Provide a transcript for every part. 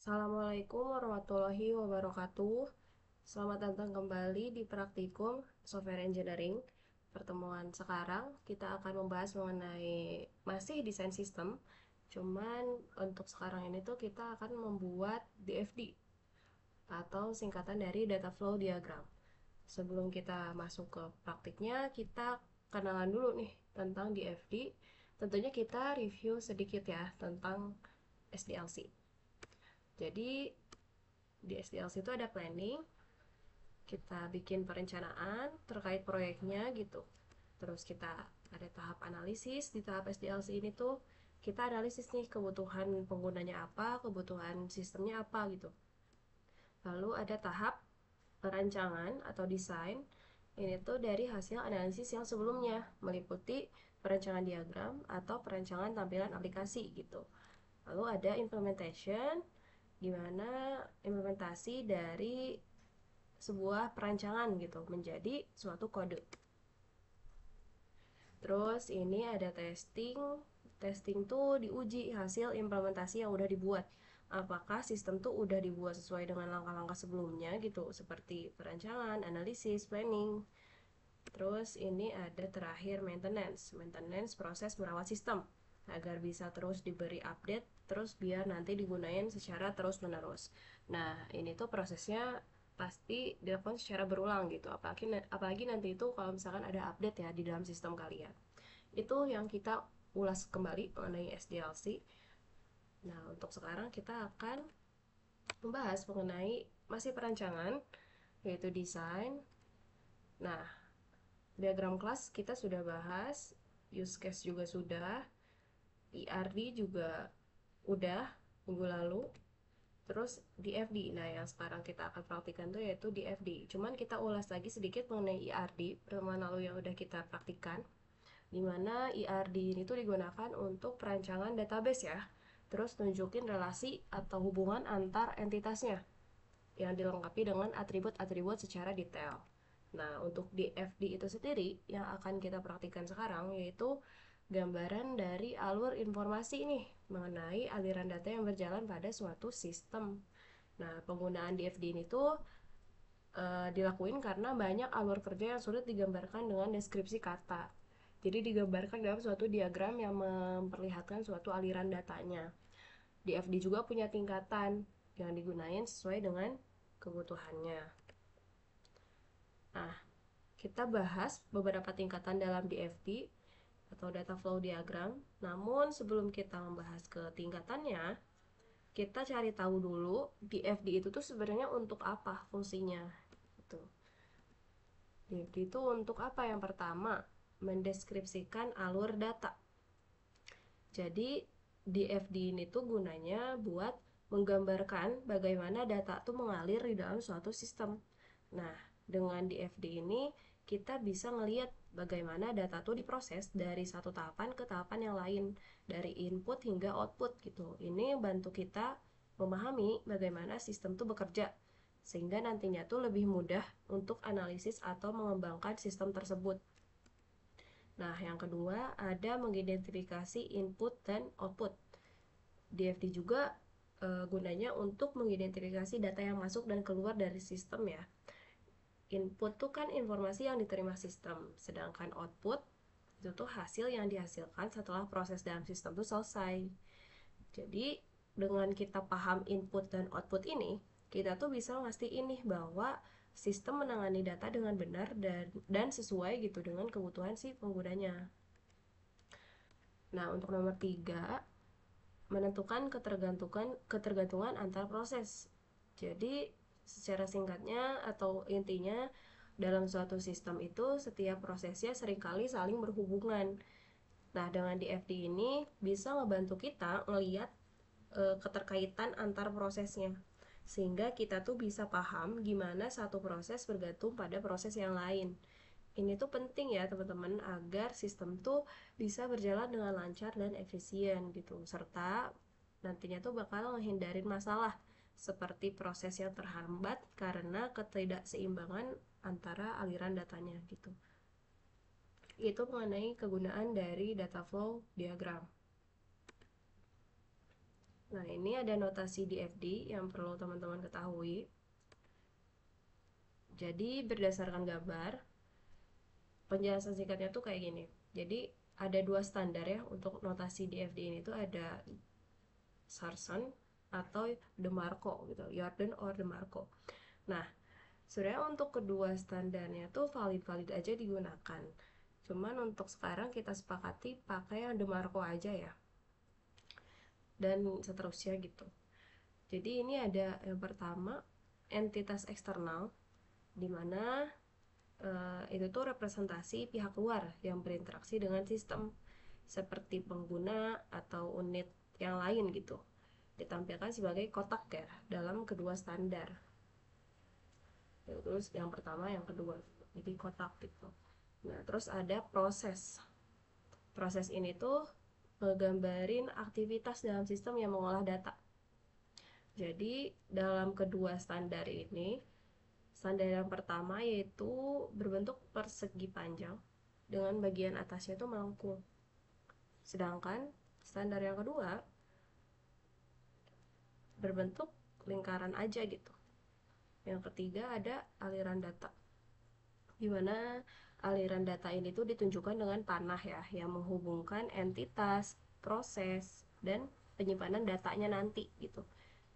Assalamualaikum warahmatullahi wabarakatuh. Selamat datang kembali di praktikum Software Engineering. Pertemuan sekarang kita akan membahas mengenai masih desain sistem. Cuman untuk sekarang ini tuh kita akan membuat DFD atau singkatan dari Data Flow Diagram. Sebelum kita masuk ke praktiknya, kita kenalan dulu nih tentang DFD. Tentunya kita review sedikit ya tentang SDLC. Jadi di SDLC itu ada planning, kita bikin perencanaan terkait proyeknya gitu. Terus kita ada tahap analisis. Di tahap SDLC ini tuh kita analisis nih kebutuhan penggunanya apa, kebutuhan sistemnya apa gitu. Lalu ada tahap perancangan atau desain. Ini tuh dari hasil analisis yang sebelumnya, meliputi perancangan diagram atau perancangan tampilan aplikasi gitu. Lalu ada implementation, di mana implementasi dari sebuah perancangan gitu menjadi suatu kode. Terus ini ada testing. Testing tuh diuji hasil implementasi yang udah dibuat. Apakah sistem tuh udah dibuat sesuai dengan langkah-langkah sebelumnya gitu, seperti perancangan, analisis, planning. Terus ini ada terakhir maintenance. Maintenance proses merawat sistem agar bisa terus diberi update, terus biar nanti digunain secara terus-menerus. Nah, ini tuh prosesnya pasti dilakukan secara berulang gitu. Apalagi nanti itu kalau misalkan ada update ya di dalam sistem kalian. Itu yang kita ulas kembali mengenai SDLC. Nah, untuk sekarang kita akan membahas mengenai masih perancangan, yaitu desain. Nah, diagram kelas kita sudah bahas, use case juga sudah, ERD juga udah minggu lalu. Terus DFD, nah yang sekarang kita akan praktikan tuh yaitu DFD. Cuman kita ulas lagi sedikit mengenai ERD, pertemuan lalu yang udah kita praktikan. Dimana ERD ini tuh digunakan untuk perancangan database ya. Terus nunjukin relasi atau hubungan antar entitasnya yang dilengkapi dengan atribut-atribut secara detail. Nah, untuk DFD itu sendiri yang akan kita praktikkan sekarang yaitu gambaran dari alur informasi nih mengenai aliran data yang berjalan pada suatu sistem. Nah, penggunaan DFD ini tuh dilakuin karena banyak alur kerja yang sulit digambarkan dengan deskripsi kata. Jadi digambarkan dalam suatu diagram yang memperlihatkan suatu aliran datanya. DFD juga punya tingkatan yang digunakan sesuai dengan kebutuhannya. Nah, kita bahas beberapa tingkatan dalam DFD atau data flow diagram. Namun sebelum kita membahas ke tingkatannya, kita cari tahu dulu DFD itu tuh sebenarnya untuk apa fungsinya. Gitu. DFD itu untuk apa? Yang pertama, mendeskripsikan alur data. Jadi DFD ini tuh gunanya buat menggambarkan bagaimana data tuh mengalir di dalam suatu sistem. Nah, dengan DFD ini kita bisa ngelihat bagaimana data tuh diproses dari satu tahapan ke tahapan yang lain, dari input hingga output gitu. Ini bantu kita memahami bagaimana sistem tuh bekerja, sehingga nantinya tuh lebih mudah untuk analisis atau mengembangkan sistem tersebut. Nah, yang kedua ada mengidentifikasi input dan output. DFD juga gunanya untuk mengidentifikasi data yang masuk dan keluar dari sistem ya. Input tuh kan informasi yang diterima sistem, sedangkan output itu tuh hasil yang dihasilkan setelah proses dalam sistem tuh selesai. Jadi dengan kita paham input dan output ini, kita tuh bisa ngastiin nih bahwa sistem menangani data dengan benar dan sesuai gitu dengan kebutuhan si penggunanya. Nah, untuk nomor 3, menentukan ketergantungan antar proses. Jadi, secara singkatnya atau intinya dalam suatu sistem itu setiap prosesnya seringkali saling berhubungan. Nah, dengan DFD ini bisa ngebantu kita ngelihat keterkaitan antar prosesnya. Sehingga kita tuh bisa paham gimana satu proses bergantung pada proses yang lain. Ini tuh penting ya teman-teman agar sistem tuh bisa berjalan dengan lancar dan efisien gitu. Serta nantinya tuh bakal menghindarin masalah seperti proses yang terhambat karena ketidakseimbangan antara aliran datanya gitu. Itu mengenai kegunaan dari data flow diagram. Nah, ini ada notasi DFD yang perlu teman-teman ketahui. Jadi, berdasarkan gambar, penjelasan singkatnya tuh kayak gini. Jadi, ada dua standar ya untuk notasi DFD ini tuh ada Sarson atau DeMarco gitu, Jordan or DeMarco. Nah, sebenarnya untuk kedua standarnya tuh valid-valid aja digunakan. Cuman untuk sekarang kita sepakati pakai yang DeMarco aja ya. Dan seterusnya gitu. Jadi ini ada yang pertama entitas eksternal, di mana itu tuh representasi pihak luar yang berinteraksi dengan sistem seperti pengguna atau unit yang lain gitu, ditampilkan sebagai kotak ya dalam kedua standar. Terus yang pertama yang kedua jadi kotak gitu. Nah, terus ada proses ini tuh ngegambarin aktivitas dalam sistem yang mengolah data. Jadi dalam kedua standar ini, standar yang pertama yaitu berbentuk persegi panjang dengan bagian atasnya itu melengkung. Sedangkan standar yang kedua berbentuk lingkaran aja gitu. Yang ketiga ada aliran data, di mana aliran data ini tuh ditunjukkan dengan panah ya, yang menghubungkan entitas, proses, dan penyimpanan datanya nanti gitu.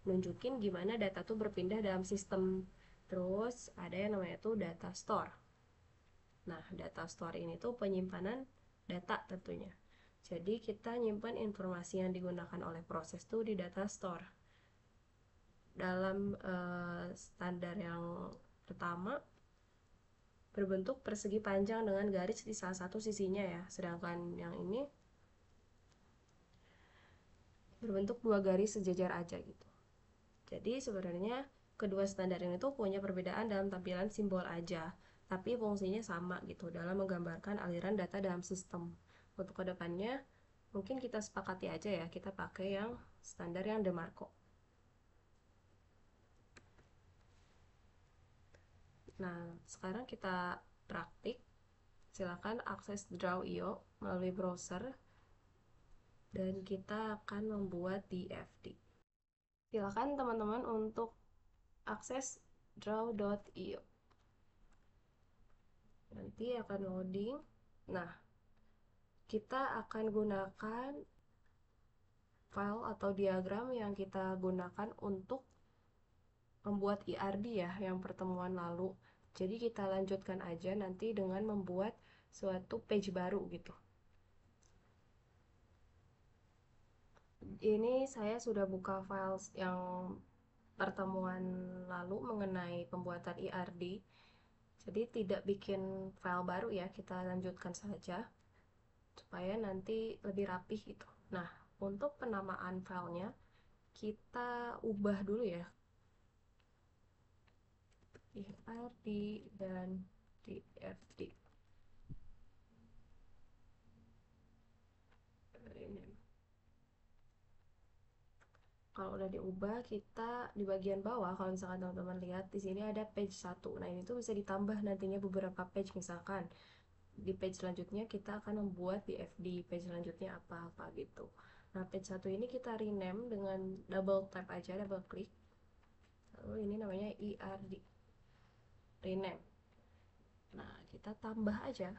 Nunjukin gimana data tuh berpindah dalam sistem. Terus ada yang namanya tuh data store. Nah, data store ini tuh penyimpanan data tentunya. Jadi kita nyimpan informasi yang digunakan oleh proses tuh di data store. Dalam standar yang pertama berbentuk persegi panjang dengan garis di salah satu sisinya ya. Sedangkan yang ini berbentuk dua garis sejajar aja gitu. Jadi sebenarnya kedua standar ini tuh punya perbedaan dalam tampilan simbol aja, tapi fungsinya sama gitu dalam menggambarkan aliran data dalam sistem. Untuk kedepannya mungkin kita sepakati aja ya, kita pakai yang standar yang DeMarco. Nah, sekarang kita praktik. Silakan akses Draw.io melalui browser dan kita akan membuat DFD. Silakan teman-teman untuk akses Draw.io. Nanti akan loading. Nah, kita akan gunakan file atau diagram yang kita gunakan untuk membuat IRD ya, yang pertemuan lalu. Jadi kita lanjutkan aja nanti dengan membuat suatu page baru gitu. Ini saya sudah buka file yang pertemuan lalu mengenai pembuatan IRD. Jadi tidak bikin file baru ya, kita lanjutkan saja supaya nanti lebih rapih gitu. Nah, untuk penamaan filenya kita ubah dulu ya, IRD dan DFD. Kalau udah diubah, kita di bagian bawah kalau misalkan teman-teman lihat di sini ada page 1. Nah, ini tuh bisa ditambah nantinya beberapa page, misalkan di page selanjutnya kita akan membuat DFD, page selanjutnya apa-apa gitu. Nah, page 1 ini kita rename dengan double tap aja, double klik. Lalu ini namanya IRD. Rename. Nah, kita tambah aja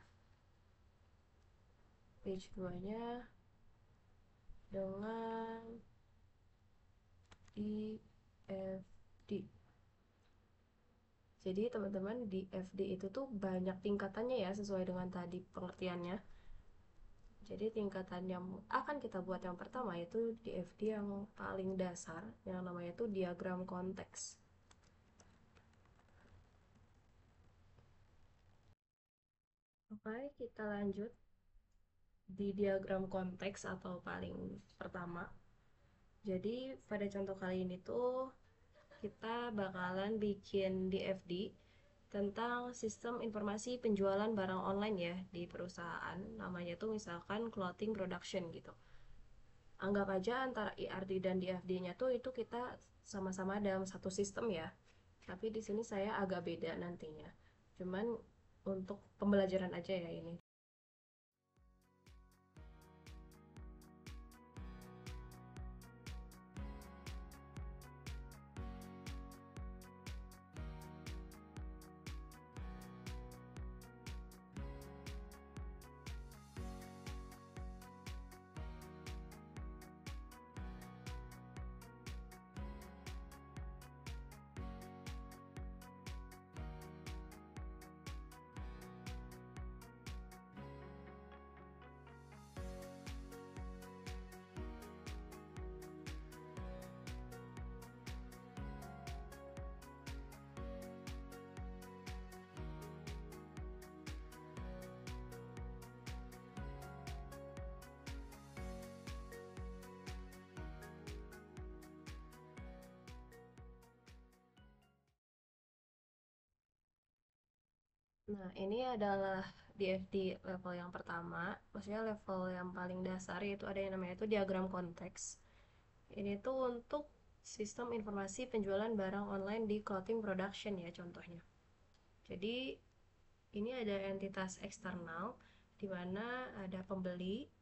page 2-nya dengan DFD. Jadi teman-teman, DFD itu tuh banyak tingkatannya ya, sesuai dengan tadi pengertiannya. Jadi tingkatan yang akan kita buat yang pertama itu DFD yang paling dasar, yang namanya tuh diagram konteks. Oke, kita lanjut di diagram konteks atau paling pertama. Jadi pada contoh kali ini tuh kita bakalan bikin DFD tentang sistem informasi penjualan barang online ya di perusahaan. Namanya tuh misalkan clothing production gitu. Anggap aja antara IRD dan DFD-nya tuh itu kita sama-sama dalam satu sistem ya. Tapi di sini saya agak beda nantinya. Cuman untuk pembelajaran aja ya ini. Nah, ini adalah DFD level yang pertama, maksudnya level yang paling dasar, yaitu ada yang namanya itu diagram konteks. Ini tuh untuk sistem informasi penjualan barang online di clothing production ya contohnya. Jadi ini ada entitas eksternal di mana ada pembeli.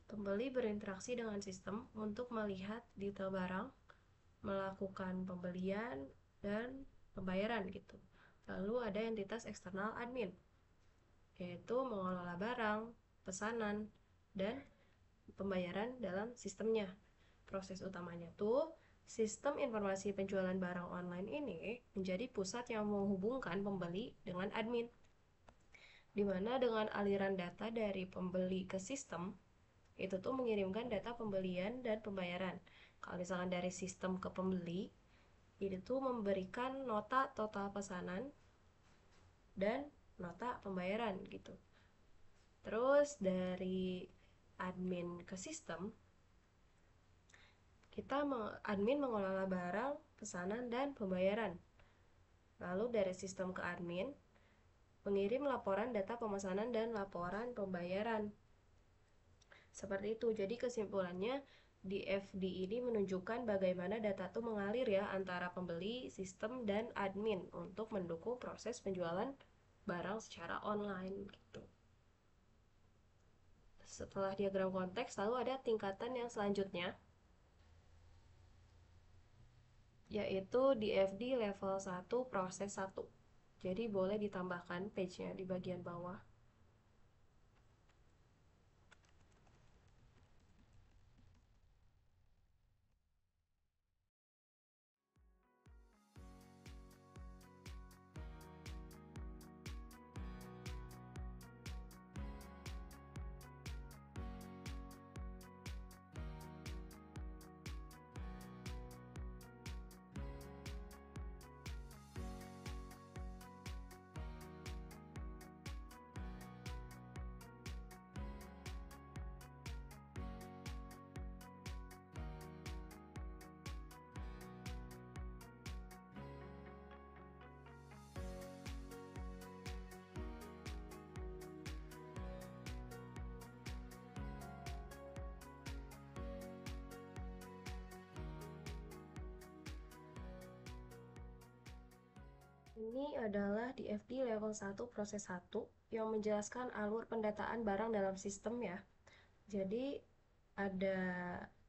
Pembeli berinteraksi dengan sistem untuk melihat detail barang, melakukan pembelian dan pembayaran gitu. Lalu ada entitas eksternal admin, yaitu mengelola barang, pesanan, dan pembayaran dalam sistemnya. Proses utamanya tuh sistem informasi penjualan barang online ini menjadi pusat yang menghubungkan pembeli dengan admin, di mana dengan aliran data dari pembeli ke sistem itu tuh mengirimkan data pembelian dan pembayaran. Kalau misalkan dari sistem ke pembeli, itu tuh memberikan nota total pesanan dan nota pembayaran gitu. Terus dari admin ke sistem, kita admin mengelola barang, pesanan, dan pembayaran. Lalu dari sistem ke admin, mengirim laporan data pemesanan dan laporan pembayaran. Seperti itu. Jadi kesimpulannya DFD ini menunjukkan bagaimana data itu mengalir ya antara pembeli, sistem, dan admin untuk mendukung proses penjualan barang secara online gitu. Setelah diagram konteks, lalu ada tingkatan yang selanjutnya, yaitu DFD level 1 proses 1. Jadi boleh ditambahkan page-nya di bagian bawah. Ini adalah DFD level 1 proses 1 yang menjelaskan alur pendataan barang dalam sistem ya. Jadi ada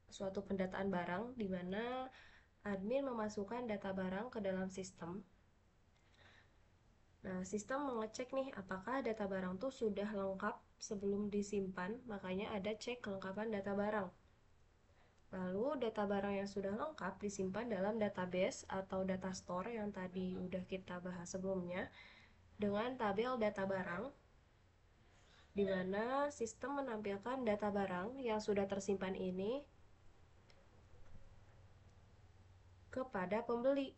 suatu pendataan barang di mana admin memasukkan data barang ke dalam sistem. Nah, sistem mengecek nih apakah data barang tuh sudah lengkap sebelum disimpan, makanya ada cek kelengkapan data barang. Lalu data barang yang sudah lengkap disimpan dalam database atau data store yang tadi udah kita bahas sebelumnya dengan tabel data barang, di mana sistem menampilkan data barang yang sudah tersimpan ini kepada pembeli.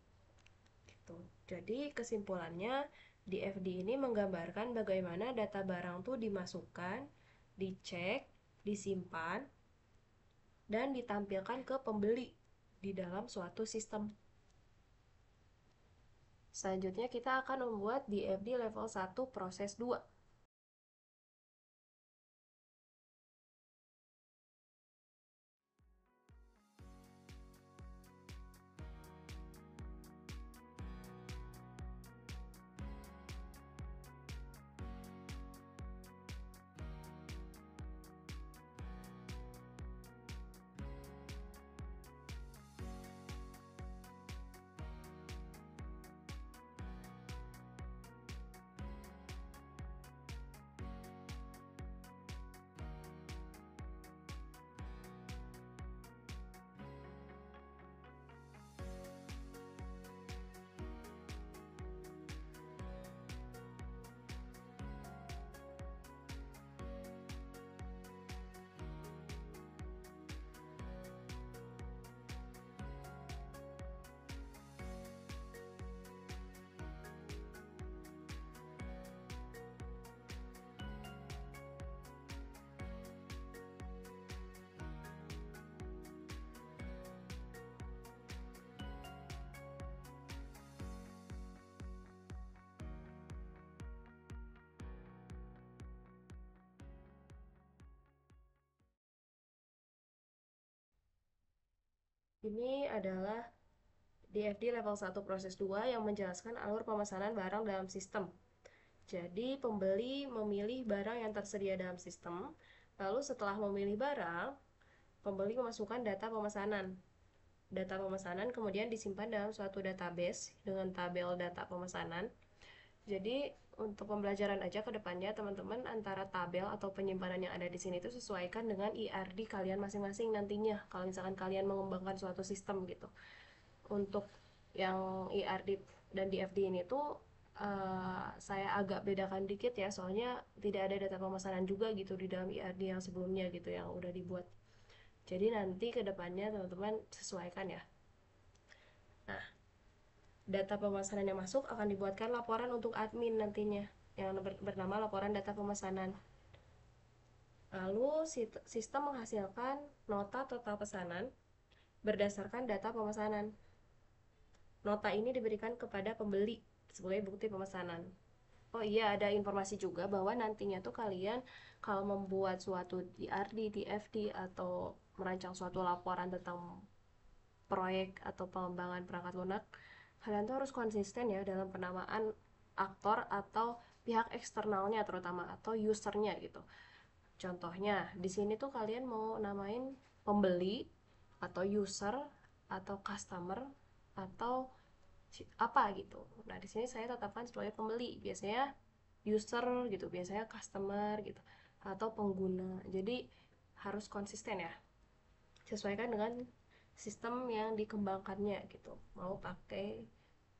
Gitu. Jadi kesimpulannya DFD ini menggambarkan bagaimana data barang tuh dimasukkan, dicek, disimpan, dan ditampilkan ke pembeli di dalam suatu sistem. Selanjutnya kita akan membuat DFD level 1 proses 2. Ini adalah DFD level 1 proses 2 yang menjelaskan alur pemesanan barang dalam sistem. Jadi pembeli memilih barang yang tersedia dalam sistem, lalu setelah memilih barang, pembeli memasukkan data pemesanan. Data pemesanan kemudian disimpan dalam suatu database dengan tabel data pemesanan. Jadi untuk pembelajaran aja ke depannya teman-teman antara tabel atau penyimpanan yang ada di sini itu sesuaikan dengan IRD kalian masing-masing nantinya kalau misalkan kalian mengembangkan suatu sistem gitu. Untuk yang IRD dan DFD ini tuh saya agak bedakan dikit ya soalnya tidak ada data pemesanan juga gitu di dalam IRD yang sebelumnya gitu yang udah dibuat. Jadi nanti ke depannya teman-teman sesuaikan ya. Nah, data pemesanan yang masuk akan dibuatkan laporan untuk admin nantinya yang bernama laporan data pemesanan. Lalu sistem menghasilkan nota total pesanan berdasarkan data pemesanan. Nota ini diberikan kepada pembeli sebagai bukti pemesanan. Oh iya, ada informasi juga bahwa nantinya tuh kalian kalau membuat suatu DRD, DFD atau merancang suatu laporan tentang proyek atau pengembangan perangkat lunak, kalian tuh harus konsisten ya dalam penamaan aktor atau pihak eksternalnya terutama atau usernya gitu. Contohnya, di sini tuh kalian mau namain pembeli atau user atau customer atau apa gitu. Nah, di sini saya tetapkan sebagai pembeli. Biasanya user gitu, biasanya customer gitu atau pengguna. Jadi harus konsisten ya. Sesuaikan dengan sistem yang dikembangkannya gitu. Mau pakai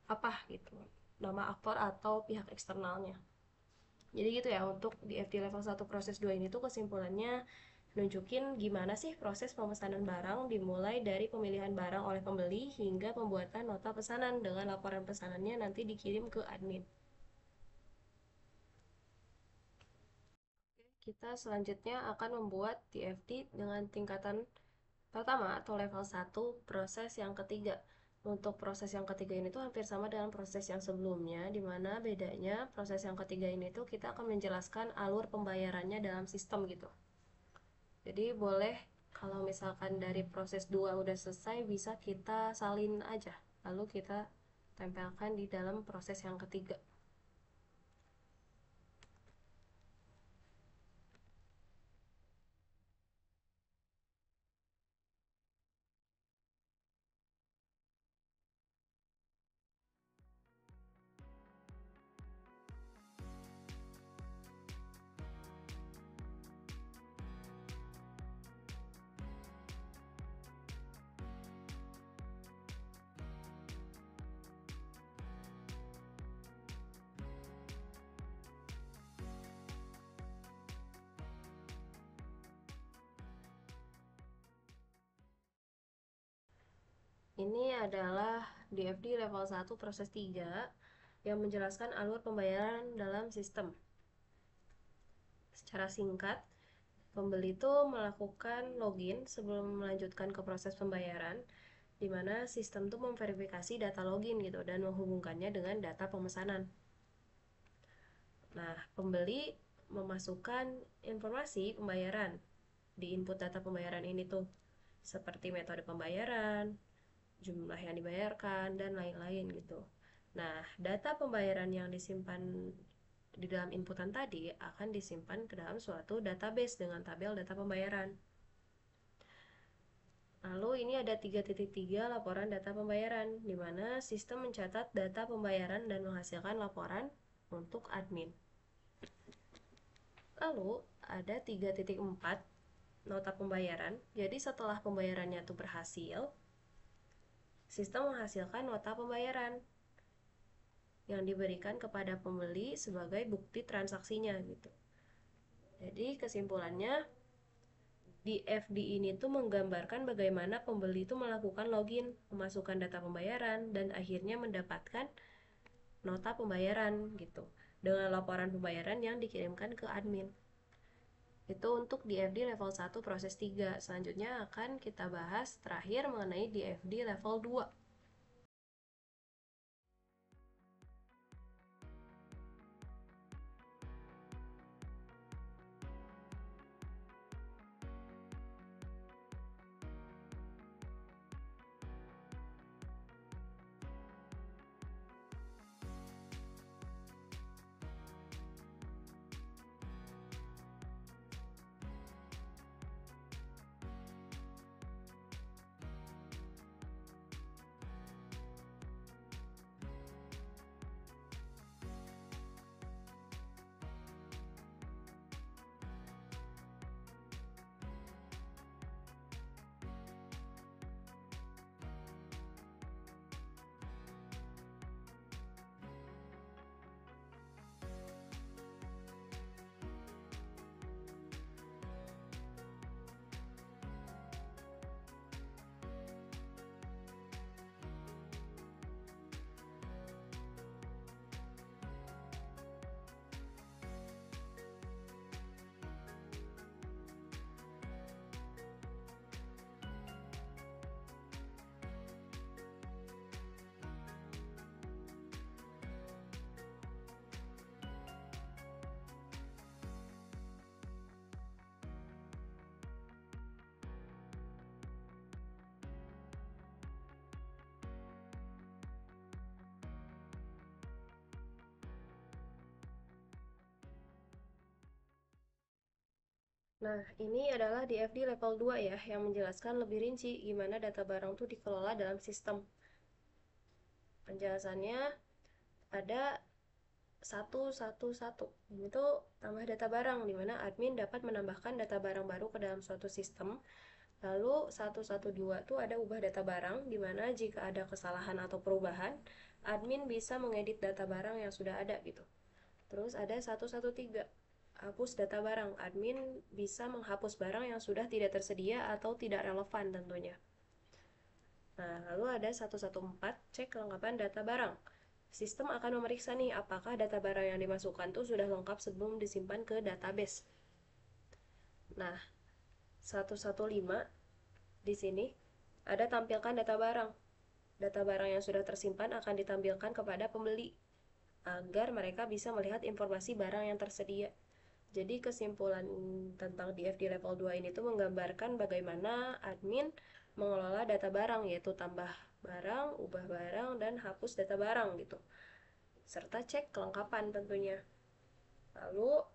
apa gitu. Nama aktor atau pihak eksternalnya. Jadi gitu ya untuk di FD level 1 proses 2 ini tuh kesimpulannya nunjukin gimana sih proses pemesanan barang dimulai dari pemilihan barang oleh pembeli hingga pembuatan nota pesanan dengan laporan pesanannya nanti dikirim ke admin. Kita selanjutnya akan membuat TFD dengan tingkatan pertama atau level 1 proses yang ketiga. Untuk proses yang ketiga ini tuh hampir sama dengan proses yang sebelumnya, di mana bedanya proses yang ketiga ini tuh kita akan menjelaskan alur pembayarannya dalam sistem gitu. Jadi boleh kalau misalkan dari proses 2 udah selesai bisa kita salin aja. Lalu kita tempelkan di dalam proses yang ketiga. Ini adalah DFD level 1 proses 3 yang menjelaskan alur pembayaran dalam sistem. Secara singkat, pembeli itu melakukan login sebelum melanjutkan ke proses pembayaran, di mana sistem itu memverifikasi data login gitu dan menghubungkannya dengan data pemesanan. Nah, pembeli memasukkan informasi pembayaran di input data pembayaran ini tuh, seperti metode pembayaran, jumlah yang dibayarkan, dan lain-lain gitu. Nah, data pembayaran yang disimpan di dalam inputan tadi akan disimpan ke dalam suatu database dengan tabel data pembayaran. Lalu ini ada 3.3 laporan data pembayaran, di mana sistem mencatat data pembayaran dan menghasilkan laporan untuk admin. Lalu ada 3.4 nota pembayaran. Jadi setelah pembayarannya itu berhasil, sistem menghasilkan nota pembayaran yang diberikan kepada pembeli sebagai bukti transaksinya gitu. Jadi kesimpulannya di FD ini tuh menggambarkan bagaimana pembeli itu melakukan login, memasukkan data pembayaran dan akhirnya mendapatkan nota pembayaran gitu dengan laporan pembayaran yang dikirimkan ke admin. Itu untuk DFD level 1 proses 3. Selanjutnya akan kita bahas terakhir mengenai DFD level 2. Nah, ini adalah DFD level 2 ya, yang menjelaskan lebih rinci gimana data barang tuh dikelola dalam sistem. Penjelasannya ada 111. Itu tambah data barang, di mana admin dapat menambahkan data barang baru ke dalam suatu sistem. Lalu 112 itu ada ubah data barang, di mana jika ada kesalahan atau perubahan, admin bisa mengedit data barang yang sudah ada gitu. Terus ada 113, hapus data barang. Admin bisa menghapus barang yang sudah tidak tersedia atau tidak relevan tentunya. Nah, lalu ada 114, cek kelengkapan data barang. Sistem akan memeriksa nih apakah data barang yang dimasukkan tuh sudah lengkap sebelum disimpan ke database. Nah, 115 di sini ada tampilkan data barang. Data barang yang sudah tersimpan akan ditampilkan kepada pembeli agar mereka bisa melihat informasi barang yang tersedia. Jadi kesimpulan tentang DFD level 2 ini tuh menggambarkan bagaimana admin mengelola data barang, yaitu tambah barang, ubah barang, dan hapus data barang gitu. Serta cek kelengkapan tentunya. Lalu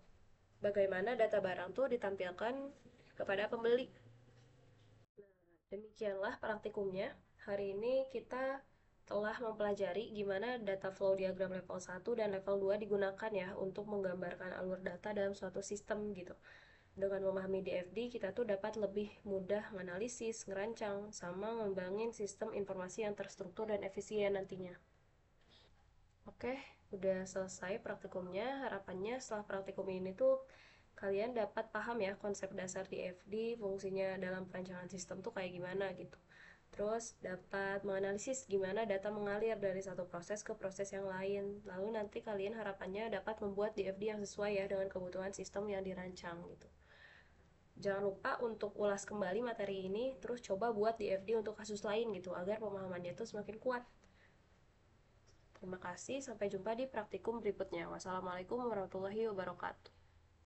bagaimana data barang tuh ditampilkan kepada pembeli. Demikianlah praktikumnya. Hari ini kita telah mempelajari gimana data flow diagram level 1 dan level 2 digunakan ya untuk menggambarkan alur data dalam suatu sistem gitu. Dengan memahami DFD, kita tuh dapat lebih mudah menganalisis, ngerancang, sama ngembangin sistem informasi yang terstruktur dan efisien nantinya. Oke, udah selesai praktikumnya. Harapannya setelah praktikum ini tuh kalian dapat paham ya konsep dasar DFD, fungsinya dalam perancangan sistem tuh kayak gimana gitu. Terus dapat menganalisis gimana data mengalir dari satu proses ke proses yang lain. Lalu nanti kalian harapannya dapat membuat DFD yang sesuai ya dengan kebutuhan sistem yang dirancang gitu. Jangan lupa untuk ulas kembali materi ini, terus coba buat DFD untuk kasus lain gitu, agar pemahamannya itu semakin kuat. Terima kasih, sampai jumpa di praktikum berikutnya. Wassalamualaikum warahmatullahi wabarakatuh.